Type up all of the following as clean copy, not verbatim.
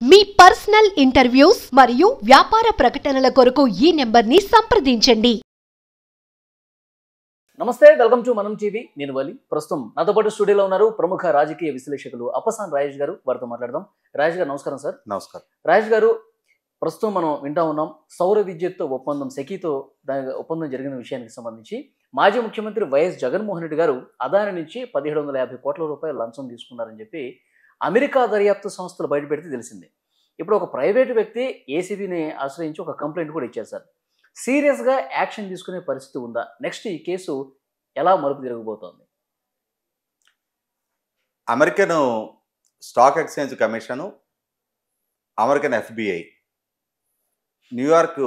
మీ personal interviews మరియు వ్యాపార ప్రకటనల కొరకు ఈ నెంబర్ని సంప్రదించండి. నమస్తే, వెల్కమ్ టు మనం టీవీ. నేను వలి. ప్రస్తుతం నాతో పాటు స్టూడియోలో ఉన్నారు ప్రముఖ రాజకీయ విశ్లేషకులు అప్పసాన్ రాజేష్ గారు. వారితో మాట్లాడదాం. రాజేష్ గారు నమస్కారం సార్. నమస్కారం. రాజేష్ గారు, ప్రస్తుతం మనం వింటా ఉన్నాం సౌర విద్యుత్ ఒప్పందం, సెకీతో దాని ఒప్పందం జరిగిన విషయానికి సంబంధించి మాజీ ముఖ్యమంత్రి వైఎస్ జగన్మోహన్ రెడ్డి గారు అదాని నుంచి 1750 కోట్ల రూపాయల లంచం తీసుకున్నారని చెప్పి అమెరికా దర్యాప్తు సంస్థలు బయటపెడితే తెలిసింది. ఇప్పుడు ఒక ప్రైవేటు వ్యక్తి ఏసీబీని ఆశ్రయించి ఒక కంప్లైంట్ కూడా ఇచ్చారు సార్. సీరియస్గా యాక్షన్ తీసుకునే పరిస్థితి ఉందా? నెక్స్ట్ ఈ కేసు ఎలా మలుపు తిరగబోతోంది? American stock exchange commission, American FBI New York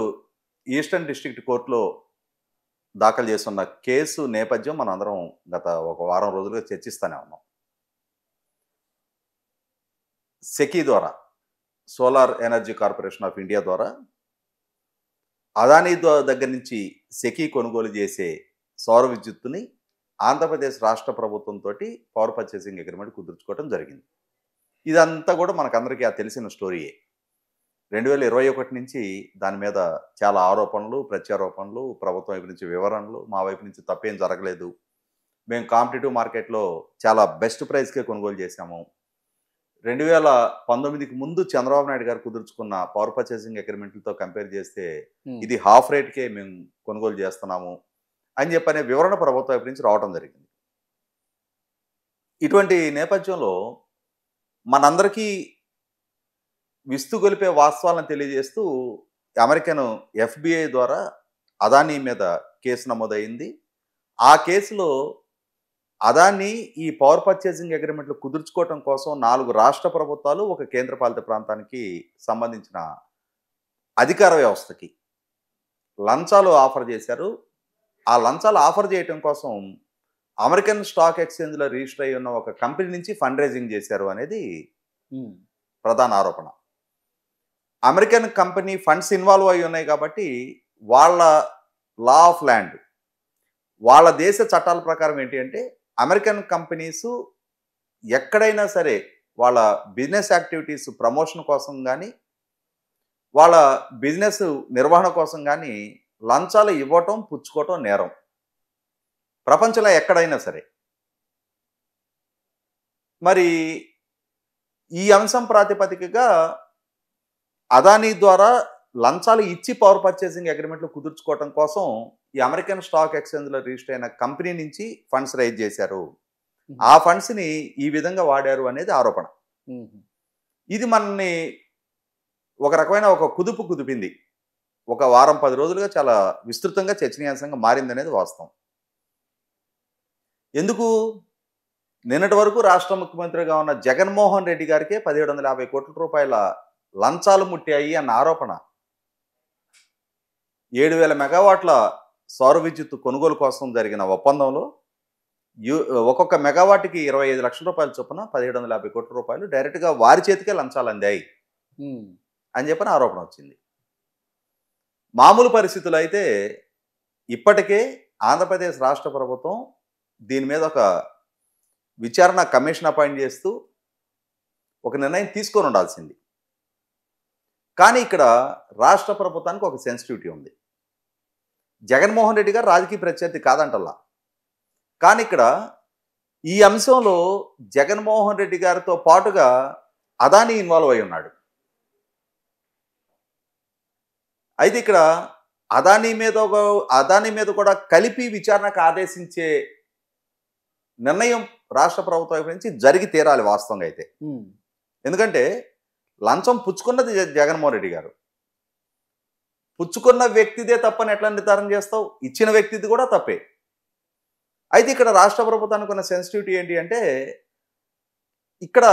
eastern district కోర్టులో దాఖలు చేస్తున్న కేసు నేపథ్యం మనం అందరం గత ఒక వారం రోజులుగా చర్చిస్తూనే ఉన్నాం. సెకీ ద్వారా, solar energy corporation of India ద్వారా అదానీ దగ్గర నుంచి సెకీ కొనుగోలు చేసే సౌర విద్యుత్తుని ఆంధ్రప్రదేశ్ రాష్ట్ర ప్రభుత్వంతో పవర్ పర్చేసింగ్ అగ్రిమెంట్ కుదుర్చుకోవడం జరిగింది. ఇదంతా కూడా మనకందరికీ తెలిసిన స్టోరీయే. 2021 నుంచి దాని మీద చాలా ఆరోపణలు, ప్రత్యారోపణలు, ప్రభుత్వం వైపు నుంచి వివరణలు, మా వైపు నుంచి తప్పేం జరగలేదు, మేము కాంపిటేటివ్ మార్కెట్లో చాలా బెస్ట్ ప్రైస్కే కొనుగోలు చేశాము, 2019కి ముందు చంద్రబాబు నాయుడు గారు కుదుర్చుకున్న పవర్ పర్చేసింగ్ అగ్రిమెంట్లతో కంపేర్ చేస్తే ఇది హాఫ్ రేట్కే మేము కొనుగోలు చేస్తున్నాము అని చెప్పనే వివరణ ప్రభుత్వం వైపు నుంచి రావడం జరిగింది. ఇటువంటి నేపథ్యంలో మనందరికీ విస్తుగొలిపే వాస్తవాలను తెలియజేస్తూ అమెరికన్ ఎఫ్బిఐ ద్వారా అదానీ మీద కేసు నమోదైంది. ఆ కేసులో అదానీ ఈ పవర్ పర్చేసింగ్ అగ్రిమెంట్లు కుదుర్చుకోవటం కోసం 4 రాష్ట్ర ప్రభుత్వాలు, ఒక కేంద్రపాలిత ప్రాంతానికి సంబంధించిన అధికార వ్యవస్థకి లంచాలు ఆఫర్ చేశారు. ఆ లంచాలు ఆఫర్ చేయటం కోసం అమెరికన్ స్టాక్ ఎక్స్చేంజ్లో రిజిస్టర్ అయి ఉన్న ఒక కంపెనీ నుంచి ఫండ్ రైజింగ్ చేశారు అనేది ప్రధాన ఆరోపణ. అమెరికన్ కంపెనీ ఫండ్స్ ఇన్వాల్వ్ అయి ఉన్నాయి కాబట్టి వాళ్ళ లా ఆఫ్ ల్యాండ్, వాళ్ళ దేశ చట్టాల ప్రకారం ఏంటి అంటే అమెరికన్ కంపెనీసు ఎక్కడైనా సరే వాళ్ళ బిజినెస్ యాక్టివిటీస్ ప్రమోషన్ కోసం కానీ, వాళ్ళ బిజినెస్ నిర్వహణ కోసం కానీ లంచాలు ఇవ్వటం, పుచ్చుకోవటం నేరం. ప్రపంచంలో ఎక్కడైనా సరే. మరి ఈ అంశం ప్రాతిపదికగా అదానీ ద్వారా లంచాలు ఇచ్చి పవర్ పర్చేసింగ్ అగ్రిమెంట్లు కుదుర్చుకోవటం కోసం ఈ అమెరికన్ స్టాక్ ఎక్స్చేంజ్లో రిజిస్టర్ అయిన కంపెనీ నుంచి ఫండ్స్ రైజ్ చేశారు. ఆ ఫండ్స్ని ఈ విధంగా వాడారు అనేది ఆరోపణ. ఇది మనల్ని ఒక రకమైన ఒక కుదిపింది. ఒక వారం 10 రోజులుగా చాలా విస్తృతంగా చర్చనీయాంశంగా మారిందనేది వాస్తవం. ఎందుకు? నిన్నటి వరకు రాష్ట్ర ముఖ్యమంత్రిగా ఉన్న జగన్మోహన్ రెడ్డి గారికే 1750 కోట్ల రూపాయల లంచాలు ముట్టాయి అన్న ఆరోపణ. 7000 మెగావాట్ల సౌర విద్యుత్ కొనుగోలు కోసం జరిగిన ఒప్పందంలో ఒక్కొక్క మెగావాట్కి 25 లక్షల రూపాయల చొప్పున 1750 కోట్ల రూపాయలు డైరెక్ట్గా వారి చేతికే లంచాలు అందాయి అని చెప్పిన ఆరోపణ వచ్చింది. మామూలు పరిస్థితులు అయితే ఇప్పటికే ఆంధ్రప్రదేశ్ రాష్ట్ర ప్రభుత్వం దీని మీద ఒక విచారణ కమిషన్ అపాయింట్ చేస్తూ ఒక నిర్ణయం తీసుకొని ఉండాల్సింది. కానీ ఇక్కడ రాష్ట్ర ప్రభుత్వానికి ఒక సెన్సిటివిటీ ఉంది. జగన్మోహన్ రెడ్డి గారు రాజకీయ ప్రత్యర్థి కాదంటల్లా. కానీ ఇక్కడ ఈ అంశంలో జగన్మోహన్ రెడ్డి గారితో పాటుగా అదానీ ఇన్వాల్వ్ అయి ఉన్నాడు. అయితే ఇక్కడ అదానీ మీద కూడా కలిపి విచారణకు ఆదేశించే నిర్ణయం రాష్ట్ర ప్రభుత్వం వైపు నుంచి జరిగి తీరాలి వాస్తవంగా అయితే. ఎందుకంటే లంచం పుచ్చుకున్నది జగన్మోహన్ రెడ్డి గారు. పుచ్చుకున్న వ్యక్తిదే తప్పని ఎట్లా నిర్ధారణ చేస్తావు? ఇచ్చిన వ్యక్తిది కూడా తప్పే. అయితే ఇక్కడ రాష్ట్ర ప్రభుత్వానికి ఉన్న సెన్సిటివిటీ ఏంటి అంటే, ఇక్కడ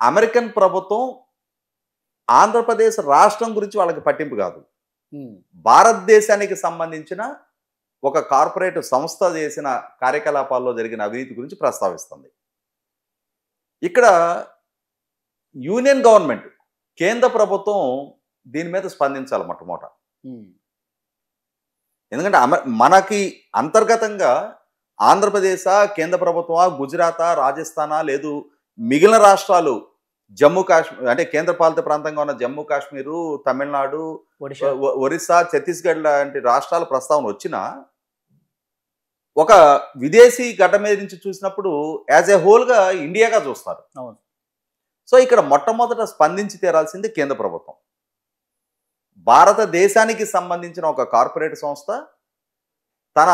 అమెరికన్ ప్రభుత్వం ఆంధ్రప్రదేశ్ రాష్ట్రం గురించి వాళ్ళకి పట్టింపు కాదు. భారతదేశానికి సంబంధించిన ఒక కార్పొరేట్ సంస్థ చేసిన కార్యకలాపాల్లో జరిగిన అవినీతి గురించి ప్రస్తావిస్తుంది. ఇక్కడ యూనియన్ గవర్నమెంట్, కేంద్ర ప్రభుత్వం దీని మీద స్పందించాలి మొట్టమొదట. ఎందుకంటే మనకి అంతర్గతంగా ఆంధ్రప్రదేశ్, కేంద్ర ప్రభుత్వమా, గుజరాతా, రాజస్థానా, లేదు మిగిలిన రాష్ట్రాలు జమ్మూ కాశ్మీర్ అంటే కేంద్రపాలిత ప్రాంతంగా ఉన్న జమ్మూ కాశ్మీరు, తమిళనాడు, ఒడిషా. ఒరిస్సా, ఛత్తీస్గఢ్ లాంటి రాష్ట్రాల ప్రస్తావన వచ్చినా ఒక విదేశీ గడ్డ మీద నుంచి చూసినప్పుడు యాజ్ ఏ హోల్గా ఇండియాగా చూస్తారు. అవును. సో ఇక్కడ మొట్టమొదట స్పందించి తీరాల్సింది కేంద్ర ప్రభుత్వం. భారతదేశానికి సంబంధించిన ఒక కార్పొరేట్ సంస్థ తన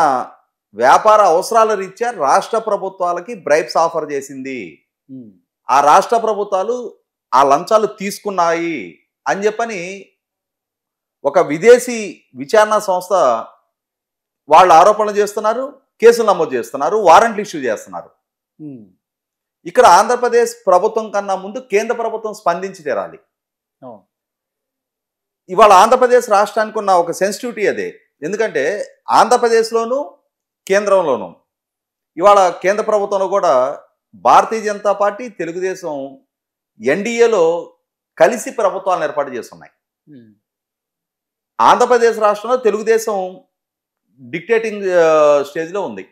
వ్యాపార అవసరాల రీత్యా రాష్ట్ర ప్రభుత్వాలకి బ్రైబ్స్ ఆఫర్ చేసింది. ఆ రాష్ట్ర ప్రభుత్వాలు ఆ లంచాలు తీసుకున్నాయి అని చెప్పని ఒక విదేశీ విచారణ సంస్థ వాళ్ళు ఆరోపణలు చేస్తున్నారు, కేసులు నమోదు చేస్తున్నారు, వారెంట్లు ఇష్యూ చేస్తున్నారు. ఇక్కడ ఆంధ్రప్రదేశ్ ప్రభుత్వం కన్నా ముందు కేంద్ర ప్రభుత్వం స్పందించి తీరాలి. ఇవాళ ఆంధ్రప్రదేశ్ రాష్ట్రానికి ఉన్న ఒక సెన్సిటివిటీ అదే. ఎందుకంటే ఆంధ్రప్రదేశ్లోను కేంద్రంలోను ఇవాళ కేంద్ర ప్రభుత్వంలో కూడా భారతీయ జనతా పార్టీ, తెలుగుదేశం ఎన్డీఏలో కలిసి ప్రభుత్వాలను ఏర్పాటు చేస్తున్నాయి. ఆంధ్రప్రదేశ్ రాష్ట్రంలో తెలుగుదేశం డిక్టేటింగ్ స్టేజ్లో ఉంది,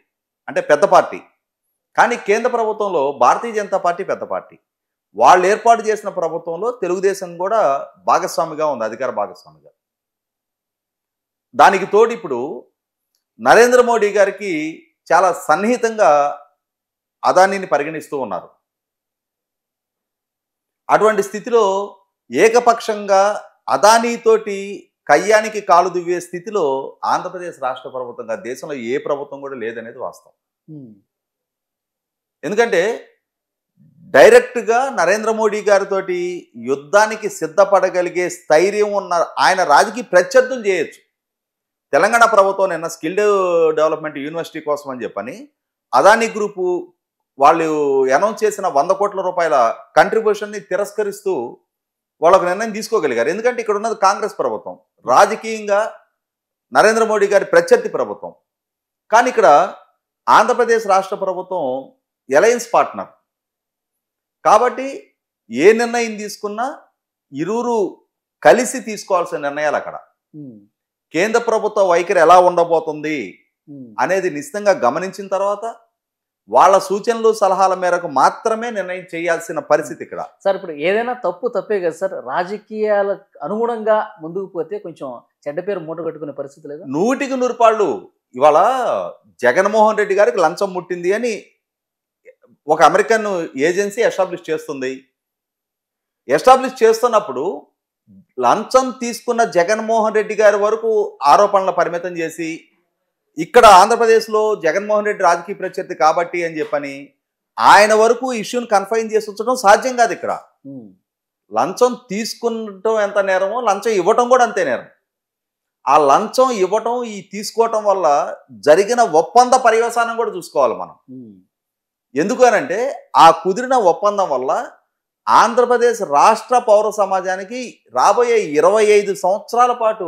అంటే పెద్ద పార్టీ. కానీ కేంద్ర ప్రభుత్వంలో భారతీయ జనతా పార్టీ పెద్ద పార్టీ. వాళ్ళు ఏర్పాటు చేసిన ప్రభుత్వంలో తెలుగుదేశం కూడా భాగస్వామిగా ఉంది, అధికార భాగస్వామిగా. దానికి తోడు ఇప్పుడు నరేంద్ర మోడీ గారికి చాలా సన్నిహితంగా అదానీని పరిగణిస్తూ ఉన్నారు. అటువంటి స్థితిలో ఏకపక్షంగా అదానీతోటి కయ్యానికి కాలు దువ్వే స్థితిలో ఆంధ్రప్రదేశ్ రాష్ట్ర ప్రభుత్వంగా దేశంలో ఏ ప్రభుత్వం కూడా లేదనేది వాస్తవం. ఎందుకంటే డైరెక్ట్గా నరేంద్ర మోడీ గారితో యుద్ధానికి సిద్ధపడగలిగే స్థైర్యం ఉన్న ఆయన రాజకీయ ప్రత్యర్థులు చేయొచ్చు. తెలంగాణ ప్రభుత్వం నిన్న స్కిల్ డెవలప్మెంట్ యూనివర్సిటీ కోసం అని చెప్పని అదానీ గ్రూపు వాళ్ళు అనౌన్స్ చేసిన 100 కోట్ల రూపాయల కంట్రిబ్యూషన్ని తిరస్కరిస్తూ వాళ్ళకు నిర్ణయం తీసుకోగలిగారు. ఎందుకంటే ఇక్కడ ఉన్నది కాంగ్రెస్ ప్రభుత్వం, రాజకీయంగా నరేంద్ర మోడీ గారి ప్రత్యర్థి ప్రభుత్వం. కానీ ఇక్కడ ఆంధ్రప్రదేశ్ రాష్ట్ర ప్రభుత్వం అలయన్స్ పార్ట్నర్ కాబట్టి ఏ నిర్ణయం తీసుకున్నా ఇరువురు కలిసి తీసుకోవాల్సిన నిర్ణయాలు అక్కడ. కేంద్ర ప్రభుత్వ వైఖరి ఎలా ఉండబోతుంది అనేది నిశ్చితంగా గమనించిన తర్వాత వాళ్ళ సూచనలు సలహాల మేరకు మాత్రమే నిర్ణయం చేయాల్సిన పరిస్థితి ఇక్కడ. సార్ ఇప్పుడు ఏదైనా తప్పే కదా సార్, రాజకీయాలకు అనుగుణంగా ముందుకు పోతే కొంచెం చెడ్డ పేరు మూట కట్టుకునే పరిస్థితి లేదు. 100కి 100 పాళ్ళు ఇవాళ జగన్మోహన్ రెడ్డి గారికి లంచం ముట్టింది అని ఒక అమెరికన్ ఏజెన్సీ ఎస్టాబ్లిష్ చేస్తుంది. ఎస్టాబ్లిష్ చేస్తున్నప్పుడు లంచం తీసుకున్న జగన్మోహన్ రెడ్డి గారి వరకు ఆరోపణలు పరిమితం చేసి ఇక్కడ ఆంధ్రప్రదేశ్లో జగన్మోహన్ రెడ్డి రాజకీయ ప్రత్యర్థి కాబట్టి అని చెప్పని ఆయన వరకు ఇష్యూని కన్ఫైన్ చేసి ఉంచడం సాధ్యం కాదు. ఇక్కడ లంచం తీసుకుంటం ఎంత నేరమో లంచం ఇవ్వటం కూడా అంతే నేరం. ఆ లంచం ఇవ్వటం ఈ తీసుకోవటం వల్ల జరిగిన ఒప్పంద పర్యవసానం కూడా చూసుకోవాలి మనం. ఎందుకు అనంటే ఆ కుదిరిన ఒప్పందం వల్ల ఆంధ్రప్రదేశ్ రాష్ట్ర పౌర సమాజానికి రాబోయే 25 సంవత్సరాల పాటు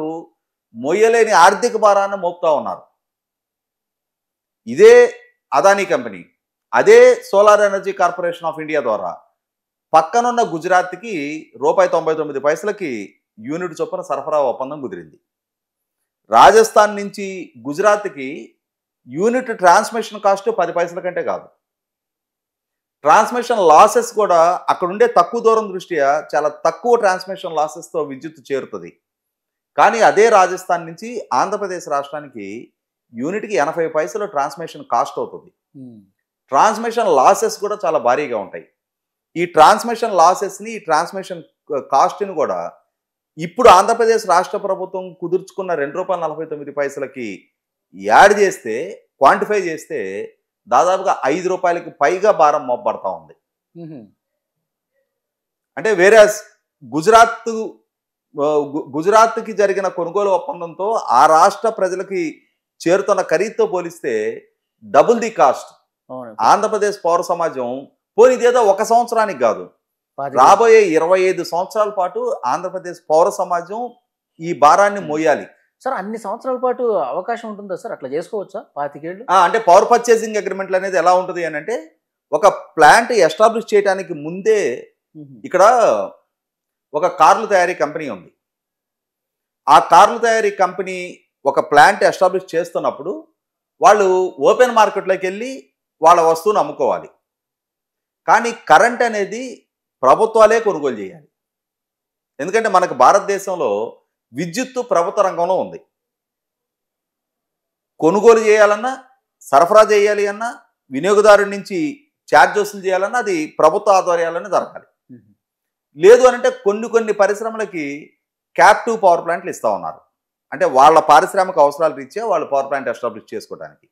మొయ్యలేని ఆర్థిక భారాన్ని మోపుతా ఉన్నారు. ఇదే అదానీ కంపెనీ, అదే solar energy corporation of India ద్వారా పక్కనున్న గుజరాత్కి ₹99 యూనిట్ చొప్పున సరఫరా ఒప్పందం కుదిరింది. రాజస్థాన్ నుంచి గుజరాత్కి యూనిట్ ట్రాన్స్మిషన్ కాస్ట్ 10 పైసల కంటే కాదు. ట్రాన్స్మిషన్ లాసెస్ కూడా అక్కడుండే తక్కువ దూరం దృష్ట్యా చాలా తక్కువ ట్రాన్స్మిషన్ లాసెస్తో విద్యుత్ చేరుతుంది. కానీ అదే రాజస్థాన్ నుంచి ఆంధ్రప్రదేశ్ రాష్ట్రానికి యూనిట్కి 80 పైసలు ట్రాన్స్మిషన్ కాస్ట్ అవుతుంది. ట్రాన్స్మిషన్ లాసెస్ కూడా చాలా భారీగా ఉంటాయి. ఈ ట్రాన్స్మిషన్ లాసెస్ని, ఈ ట్రాన్స్మిషన్ కాస్ట్ని కూడా ఇప్పుడు ఆంధ్రప్రదేశ్ రాష్ట్ర ప్రభుత్వం కుదుర్చుకున్న ₹2.49 యాడ్ చేస్తే, క్వాంటిఫై చేస్తే దాదాపుగా ₹5 పైగా భారం మోపబడతా ఉంది. అంటే వేరే గుజరాత్కి జరిగిన కొనుగోలు ఒప్పందంతో ఆ రాష్ట్ర ప్రజలకి చేరుతున్న ఖరీదుతో పోలిస్తే డబుల్ ది కాస్ట్. ఆంధ్రప్రదేశ్ పౌర సమాజం పోనిదేదో 1 సంవత్సరానికి కాదు, రాబోయే 25 సంవత్సరాల పాటు ఆంధ్రప్రదేశ్ పౌర సమాజం ఈ భారాన్ని మోయాలి. సార్ అన్ని సంవత్సరాల పాటు అవకాశం ఉంటుందా సార్? అట్లా చేసుకోవచ్చా 25 ఏళ్ళు? అంటే పవర్ పర్చేసింగ్ అగ్రిమెంట్లు అనేది ఎలా ఉంటుంది అని అంటే, ఒక ప్లాంట్ ఎస్టాబ్లిష్ చేయడానికి ముందే ఇక్కడ ఒక కార్లు తయారీ కంపెనీ ఉంది. ఆ కార్లు తయారీ కంపెనీ ఒక ప్లాంట్ ఎస్టాబ్లిష్ చేస్తున్నప్పుడు వాళ్ళు ఓపెన్ మార్కెట్లోకి వెళ్ళి వాళ్ళ వస్తువును అమ్ముకోవాలి. కానీ కరెంట్ అనేది ప్రభుత్వాలే కొనుగోలు చేయాలి. ఎందుకంటే మనకు భారతదేశంలో విద్యుత్తు ప్రభుత్వ రంగంలో ఉంది. కొనుగోలు చేయాలన్నా, సరఫరా చేయాలి అన్నా, వినియోగదారుడి నుంచి ఛార్జ్ వసూలు చేయాలన్నా అది ప్రభుత్వ ఆధ్వర్యాలనే జరగాలి. లేదు అనంటే కొన్ని పరిశ్రమలకి క్యాప్టివ్ పవర్ ప్లాంట్లు ఇస్తూ ఉన్నారు. అంటే వాళ్ళ పారిశ్రామిక అవసరాలు రీత్యా వాళ్ళు పవర్ ప్లాంట్ ఎస్టాబ్లిష్ చేసుకోవడానికి.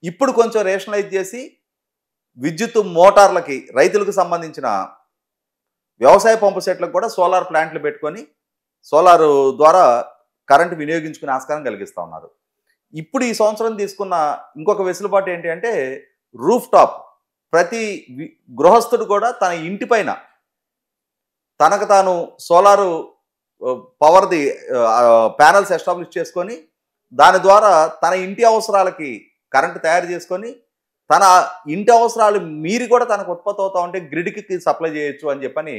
ఇప్పుడు కొంచెం రేషనలైజ్ చేసి విద్యుత్ మోటార్లకి రైతులకు సంబంధించిన వ్యవసాయ పంపు సెట్లకు కూడా సోలార్ ప్లాంట్లు పెట్టుకొని సోలార్ ద్వారా కరెంటు వినియోగించుకునే ఆస్కారం కలిగిస్తూ ఉన్నారు. ఇప్పుడు ఈ సంవత్సరం తీసుకున్న ఇంకొక వెసులుబాటు ఏంటి అంటే రూఫ్ టాప్. ప్రతి గృహస్థుడు కూడా తన ఇంటి పైన తనకు తాను సోలారు పవర్ది ప్యానల్స్ ఎస్టాబ్లిష్ చేసుకొని దాని ద్వారా తన ఇంటి అవసరాలకి కరెంటు తయారు చేసుకొని తన ఇంటి అవసరాలు మీరి కూడా తనకు ఉత్పత్తి అవుతా ఉంటే గ్రిడ్కి సప్లై చేయొచ్చు అని చెప్పని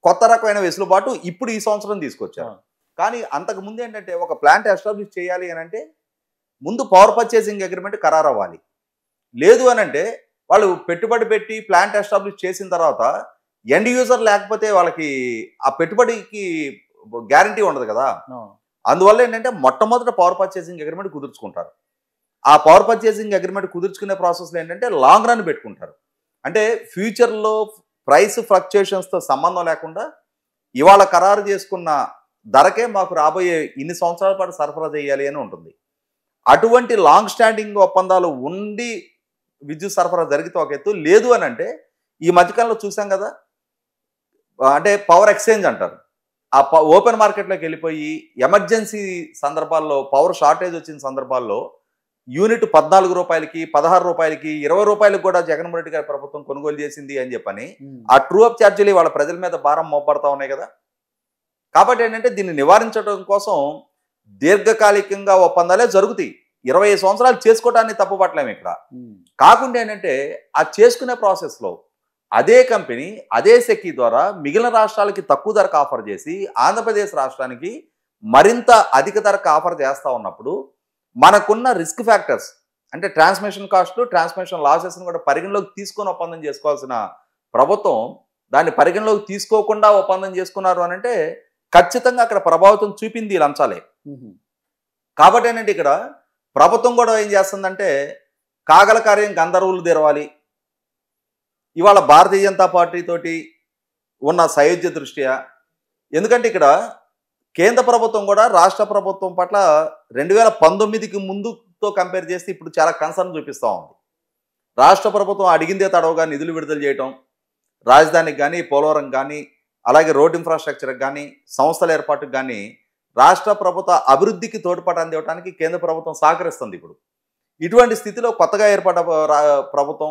కొత్త రకమైన వెసులుబాటు ఇప్పుడు ఈ సంవత్సరం తీసుకొచ్చారు. కానీ అంతకు ముందు ఏంటంటే ఒక ప్లాంట్ ఎస్టాబ్లిష్ చేయాలి అని అంటే ముందు పవర్ పర్చేసింగ్ అగ్రిమెంట్ ఖరారు అవ్వాలి. లేదు అని అంటే వాళ్ళు పెట్టుబడి పెట్టి ప్లాంట్ ఎస్టాబ్లిష్ చేసిన తర్వాత ఎండ్ యూజర్ లేకపోతే వాళ్ళకి ఆ పెట్టుబడికి గ్యారంటీ ఉండదు కదా. అందువల్ల ఏంటంటే మొట్టమొదట పవర్ పర్చేసింగ్ అగ్రిమెంట్ కుదుర్చుకుంటారు. ఆ పవర్ పర్చేసింగ్ అగ్రిమెంట్ కుదుర్చుకునే ప్రాసెస్లో ఏంటంటే లాంగ్ రన్ పెట్టుకుంటారు. అంటే ఫ్యూచర్లో ప్రైస్ ఫ్లక్చుయేషన్స్తో సంబంధం లేకుండా ఇవాళ ఖరారు చేసుకున్న ధరకే మాకు రాబోయే ఇన్ని సంవత్సరాల పాటు సరఫరా చేయాలి అని ఉంటుంది. అటువంటి లాంగ్ స్టాండింగ్ ఒప్పందాలు ఉండి విద్యుత్ సరఫరా జరిగితే ఒక ఎత్తు. లేదు అని అంటే ఈ మధ్యకాలంలో చూసాం కదా, అంటే పవర్ ఎక్స్చేంజ్ అంటారు. ఆ ఓపెన్ మార్కెట్లోకి వెళ్ళిపోయి ఎమర్జెన్సీ సందర్భాల్లో పవర్ షార్టేజ్ వచ్చిన సందర్భాల్లో యూనిట్ 14 రూపాయలకి 16 రూపాయలకి 20 రూపాయలకు కూడా జగన్మోహన్ రెడ్డి గారి ప్రభుత్వం కొనుగోలు చేసింది అని చెప్పని ఆ ట్రూ అప్ ఛార్జీలు వాళ్ళ ప్రజల మీద భారం మోపడతా ఉన్నాయి కదా. కాబట్టి ఏంటంటే దీన్ని నివారించడం కోసం దీర్ఘకాలికంగా ఒప్పందాలే జరుగుతాయి. 20 సంవత్సరాలు చేసుకోవడాన్ని తప్పుపట్టలేము ఇక్కడ. కాకుండా ఏంటంటే ఆ చేసుకునే ప్రాసెస్లో అదే కంపెనీ అదే సెకీ ద్వారా మిగిలిన రాష్ట్రాలకి తక్కువ ధరకు ఆఫర్ చేసి ఆంధ్రప్రదేశ్ రాష్ట్రానికి మరింత అధిక ధరకు ఆఫర్ చేస్తూ ఉన్నప్పుడు మనకున్న రిస్క్ ఫ్యాక్టర్స్ అంటే ట్రాన్స్మిషన్ కాస్ట్లు, ట్రాన్స్మిషన్ లాసెస్ని కూడా పరిగణలోకి తీసుకొని ఒప్పందం చేసుకోవాల్సిన ప్రభుత్వం దాన్ని పరిగణలోకి తీసుకోకుండా ఒప్పందం చేసుకున్నారు అని అంటే ఖచ్చితంగా అక్కడ ప్రభావితం చూపింది లంచాలే. కాబట్టి ఏంటంటే ఇక్కడ ప్రభుత్వం కూడా ఏం చేస్తుందంటే కాగల కార్యం గంధర్వులు తెరవాలి. ఇవాళ భారతీయ జనతా పార్టీ తోటి ఉన్న సయోధ్య దృష్ట్యా, ఎందుకంటే ఇక్కడ కేంద్ర ప్రభుత్వం కూడా రాష్ట్ర ప్రభుత్వం పట్ల 2019కి ముందుతో కంపేర్ చేస్తే ఇప్పుడు చాలా కన్సర్న్ చూపిస్తూ ఉంది. రాష్ట్ర ప్రభుత్వం అడిగిందే తడవగా నిధులు విడుదల చేయటం, రాజధానికి కానీ పోలవరం కానీ అలాగే రోడ్ ఇన్ఫ్రాస్ట్రక్చర్కి కానీ సంస్థల ఏర్పాటుకు కానీ రాష్ట్ర ప్రభుత్వ అభివృద్ధికి తోడ్పాటు అందివ్వడానికి కేంద్ర ప్రభుత్వం సహకరిస్తుంది. ఇప్పుడు ఇటువంటి స్థితిలో కొత్తగా ఏర్పడ్డ ప్రభుత్వం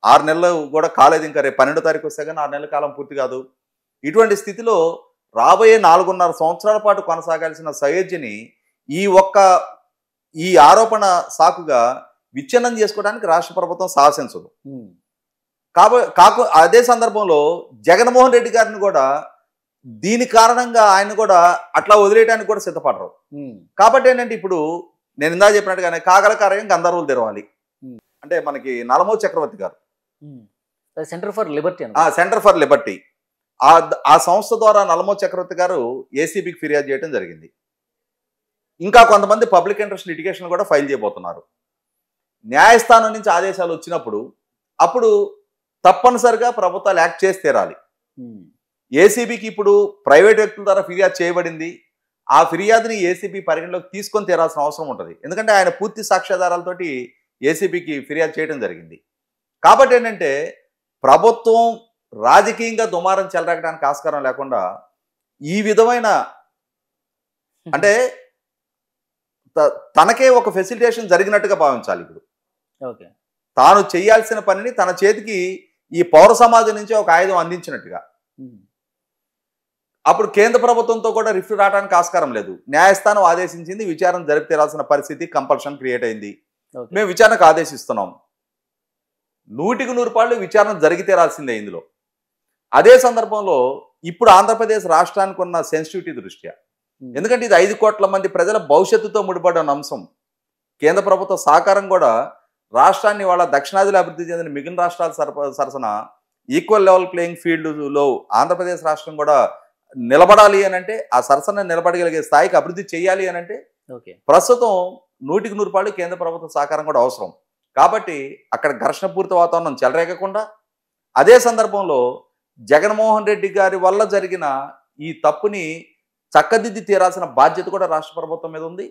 6 నెలలు కూడా కాలేదు, ఇంకా రేపు 12వ తారీఖు వస్తే కానీ 6 నెలల కాలం పూర్తి కాదు. ఇటువంటి స్థితిలో రాబోయే 4.5 సంవత్సరాల పాటు కొనసాగాల్సిన సయోధ్యని ఈ ఆరోపణ సాకుగా విచ్ఛిన్నం చేసుకోవడానికి రాష్ట్ర ప్రభుత్వం సాహసించదు. అదే సందర్భంలో జగన్మోహన్ రెడ్డి గారిని కూడా దీని కారణంగా ఆయన కూడా అట్లా వదిలేయడానికి కూడా సిద్ధపడరు. కాబట్టి ఏంటంటే ఇప్పుడు నేను ఇందా చెప్పినట్టుగానే కాగల కార్యం గంధర్వులు తెరవాలి. అంటే మనకి నలమోజు చక్రవర్తి గారు centre for Liberty centre for Liberty ఆ సంస్థ ద్వారా నలమోజు చక్రవర్తి గారు ఏసీబీకి ఫిర్యాదు చేయడం జరిగింది. ఇంకా కొంతమంది పబ్లిక్ ఇంట్రెస్ట్ లిటిగేషన్ కూడా ఫైల్ చేయబోతున్నారు. న్యాయస్థానం నుంచి ఆదేశాలు వచ్చినప్పుడు అప్పుడు తప్పనిసరిగా ప్రభుత్వాలు యాక్ట్ చేసి తీరాలి. ఏసీబీకి ఇప్పుడు ప్రైవేట్ వ్యక్తుల ద్వారా ఫిర్యాదు చేయబడింది. ఆ ఫిర్యాదుని ఏసీబీ పరిగణలోకి తీసుకొని తీరాల్సిన అవసరం ఉంటుంది. ఎందుకంటే ఆయన పూర్తి సాక్ష్యాధారాలతోటి ఏసీబీకి ఫిర్యాదు చేయడం జరిగింది. కాబట్టి ఏంటంటే ప్రభుత్వం రాజకీయంగా దుమారం చెలరగడానికి ఆస్కారం లేకుండా ఈ విధమైన అంటే తనకే ఒక ఫెసిలిటేషన్ జరిగినట్టుగా భావించాలి. ఇప్పుడు తాను చేయాల్సిన పనిని తన చేతికి ఈ పౌర సమాజం నుంచి ఒక ఆయుధం అందించినట్టుగా. అప్పుడు కేంద్ర ప్రభుత్వంతో కూడా రిఫ్ట్ రావడానికి ఆస్కారం లేదు. న్యాయస్థానం ఆదేశించింది, విచారణ జరిపి తీరాల్సిన పరిస్థితి కంపల్షన్ క్రియేట్ అయింది. మేము విచారణకు ఆదేశిస్తున్నాం. 100కి 100 పాళ్ళు విచారణ జరిగి తీరాల్సిందే ఇందులో. అదే సందర్భంలో ఇప్పుడు ఆంధ్రప్రదేశ్ రాష్ట్రానికి ఉన్న సెన్సిటివిటీ దృష్ట్యా, ఎందుకంటే ఇది 5 కోట్ల మంది ప్రజల భవిష్యత్తుతో ముడిపడిన అంశం. కేంద్ర ప్రభుత్వ సహకారం కూడా రాష్ట్రాన్ని వాళ్ళ దక్షిణాదిలో అభివృద్ధి చెందిన మిగిలిన రాష్ట్రాల సరసన ఈక్వల్ లెవెల్ ప్లేయింగ్ ఫీల్డ్లో ఆంధ్రప్రదేశ్ రాష్ట్రం కూడా నిలబడాలి అని అంటే, ఆ సరసన నిలబడగలిగే స్థాయికి అభివృద్ధి చేయాలి అని అంటే ఓకే. ప్రస్తుతం 100% కేంద్ర ప్రభుత్వ సహకారం కూడా అవసరం. కాబట్టి అక్కడ ఘర్షణపూరిత వాతావరణం చెలరేగకుండా, అదే సందర్భంలో జగన్మోహన్ రెడ్డి గారి వల్ల జరిగిన ఈ తప్పుని చక్కదిద్ది తీరాల్సిన బాధ్యత కూడా రాష్ట్ర ప్రభుత్వం మీద ఉంది.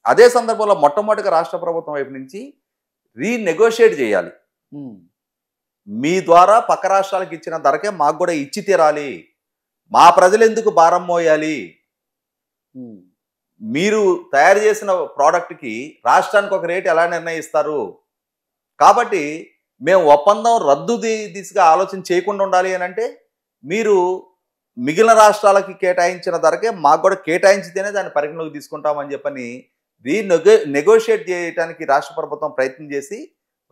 అదే సందర్భంలో మొట్టమొదటిగా రాష్ట్ర ప్రభుత్వం వైపు నుంచి రీనెగోషియేట్ చేయాలి. మీ ద్వారా పక్క రాష్ట్రాలకు ఇచ్చిన ధరకే మాకు కూడా ఇచ్చి తీరాలి, మా ప్రజలు ఎందుకు భారం మోయాలి, మీరు తయారు చేసిన ప్రోడక్ట్కి రాష్ట్రానికి ఒక రేటు ఎలా నిర్ణయిస్తారు, కాబట్టి మేము ఒప్పందం రద్దు దిశగా ఆలోచన చేయకుండా ఉండాలి అని అంటే మీరు మిగిలిన రాష్ట్రాలకి కేటాయించిన ధరకే మాకు కూడా కేటాయించితేనే దాన్ని పరిగణలోకి తీసుకుంటామని చెప్పని నెగోషియేట్ చేయడానికి రాష్ట్ర ప్రభుత్వం ప్రయత్నం చేసి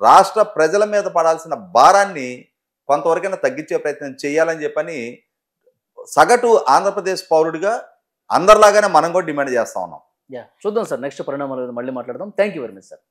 రాష్ట్ర ప్రజల మీద పడాల్సిన భారాన్ని కొంతవరకైనా తగ్గించే ప్రయత్నం చేయాలని చెప్పని సగటు ఆంధ్రప్రదేశ్ పౌరుడిగా అందరిలాగానే మనం కూడా డిమాండ్ చేస్తా ఉన్నాం. చూద్దాం సార్, నెక్స్ట్ పరిణామాలు మళ్ళీ మాట్లాడదాం. Thank you very much sir.